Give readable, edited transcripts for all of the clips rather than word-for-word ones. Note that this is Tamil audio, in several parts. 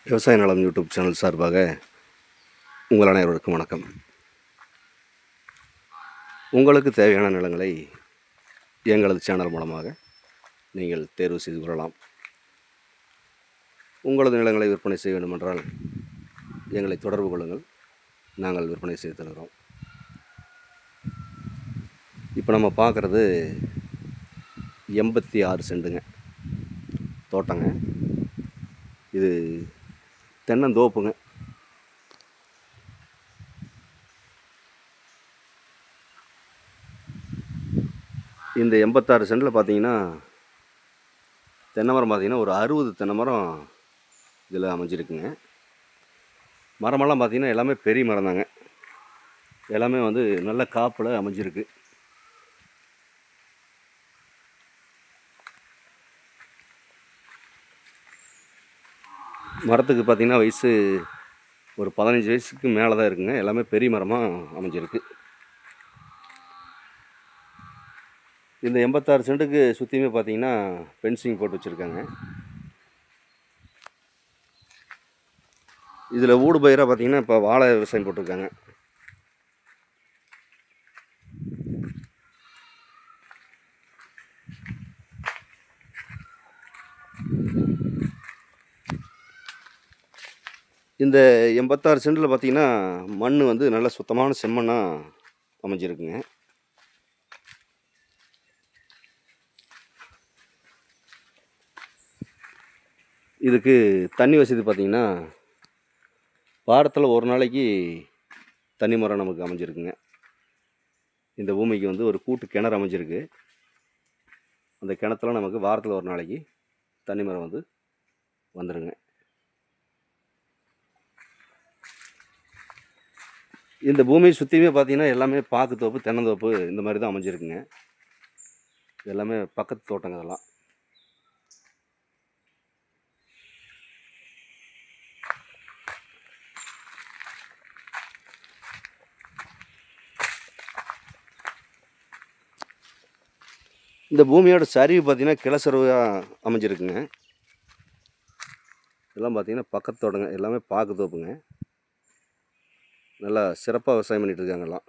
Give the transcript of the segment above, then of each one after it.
விவசாய நலம் யூடியூப் சேனல் சார்பாக உங்கள் அனைவருக்கும் வணக்கம். உங்களுக்கு தேவையான நிலங்களை எங்களது சேனல் மூலமாக நீங்கள் தேர்வு செய்து கொள்ளலாம். உங்களது நிலங்களை விற்பனை செய்ய வேண்டுமென்றால் எங்களை தொடர்பு கொள்ளுங்கள், நாங்கள் விற்பனை செய்து தருகிறோம். இப்போ நம்ம பார்க்குறது 86 சென்ட்டுங்க தோட்டங்க. இது தென்னந்தோப்புங்க. இந்த 86 சென்டில் பார்த்தீங்கன்னா தென்னை மரம் பார்த்திங்கன்னா ஒரு 60 தென்னை மரம் இதில் அமைஞ்சிருக்குங்க. மரமெல்லாம் பார்த்திங்கன்னா எல்லாமே பெரிய மரம் தாங்க. எல்லாமே வந்து நல்ல காப்பில் அமைஞ்சிருக்கு. மரத்துக்கு பார்த்திங்கன்னா வயசு ஒரு 15 வயசுக்கு மேலே தான் இருக்குங்க. எல்லாமே பெரிய மரமாக அமைஞ்சிருக்கு. இந்த 86 சென்ட்டுக்கு சுற்றியுமே பார்த்திங்கன்னா ஃபென்சிங் போட்டு வச்சுருக்காங்க. இதில் ஊடு பயிராக பார்த்திங்கன்னா இப்போ வாழை விவசாயம் போட்டிருக்காங்க. இந்த 86 சென்டில் பார்த்திங்கன்னா மண் வந்து நல்ல சுத்தமான செம்மண்ணாக அமைஞ்சிருக்குங்க. இதுக்கு தண்ணி வசதி பார்த்திங்கன்னா வாரத்தில் ஒரு நாளைக்கு தண்ணி மரம் நமக்கு அமைஞ்சிருக்குங்க. இந்த பூமிக்கு வந்து ஒரு கூட்டு கிணறு அமைஞ்சிருக்கு. அந்த கிணத்துல நமக்கு வாரத்தில் ஒரு நாளைக்கு தண்ணி மரம் வந்து வந்துடுங்க. இந்த பூமியை சுற்றியுமே பார்த்திங்கன்னா எல்லாமே பாக்கு தோப்பு, தென்னந்தோப்பு இந்த மாதிரி தான் அமைஞ்சிருக்குங்க. எல்லாமே பக்கத்து தோட்டங்க. இதெல்லாம் இந்த பூமியோட சரிவு பார்த்திங்கன்னா கிளசருவாக அமைஞ்சிருக்குங்க. இதெல்லாம் பார்த்திங்கன்னா பக்கத்து தோட்டங்க, எல்லாமே பாக்கு தோப்புங்க. நல்லா சிறப்பாக விவசாயம் பண்ணிகிட்டு இருக்காங்க எல்லாம்.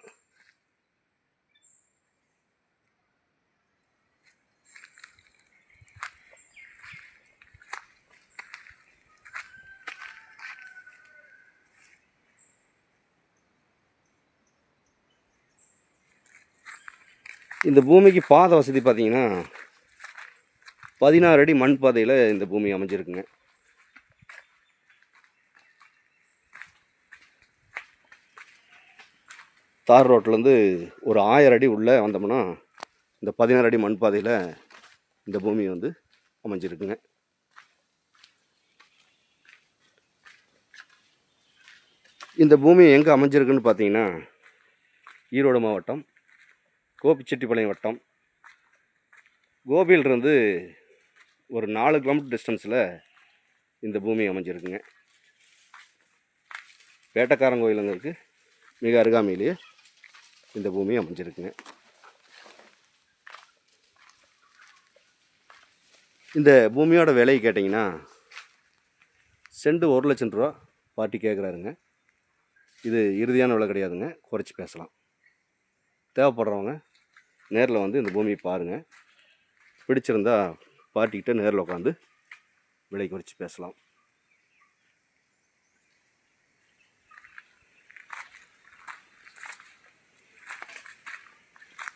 இந்த பூமிக்கு பாதை வசதி பார்த்திங்கன்னா 16 அடி மண் பாதையில் இந்த பூமி அமைஞ்சிருக்குங்க. தார் ரோட்லேருந்து ஒரு 1000 அடி உள்ளே வந்தோம்னா இந்த 16 அடி மண் பாதையில் இந்த பூமி வந்து அமைஞ்சிருக்குங்க. இந்த பூமி எங்கே அமைஞ்சிருக்குன்னு பார்த்தீங்கன்னா ஈரோடு மாவட்டம், கோபிச்செட்டிப்பாளையம் வட்டம், கோபியிலிருந்து ஒரு 4 கிலோமீட்டர் டிஸ்டன்ஸில் இந்த பூமி அமைஞ்சிருக்குங்க. வேட்டக்காரங்கோயிலுங்கிறதுக்கு மிக அருகாமையிலேயே இந்த பூமி அமைஞ்சிருக்குங்க. இந்த பூமியோட விலை கேட்டிங்கன்னா சென்ட் 1 லட்சம் ரூபா பார்ட்டி கேட்குறாருங்க. இது இறுதியான விலை கிடையாதுங்க, குறைச்சி பேசலாம். தேவைப்படுறவங்க நேரில் வந்து இந்த பூமியை பாருங்கள். பிடிச்சிருந்தா பார்ட்டிக்கிட்ட நேரில் உட்காந்து விலை குறைச்சி பேசலாம்.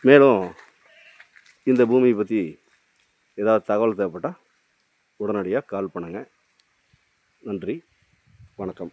மேலும் இந்த பூமியை பற்றி ஏதாவது தகவல் தேவைப்பட்டால் உடனடியாக கால் பண்ணுங்கள். நன்றி, வணக்கம்.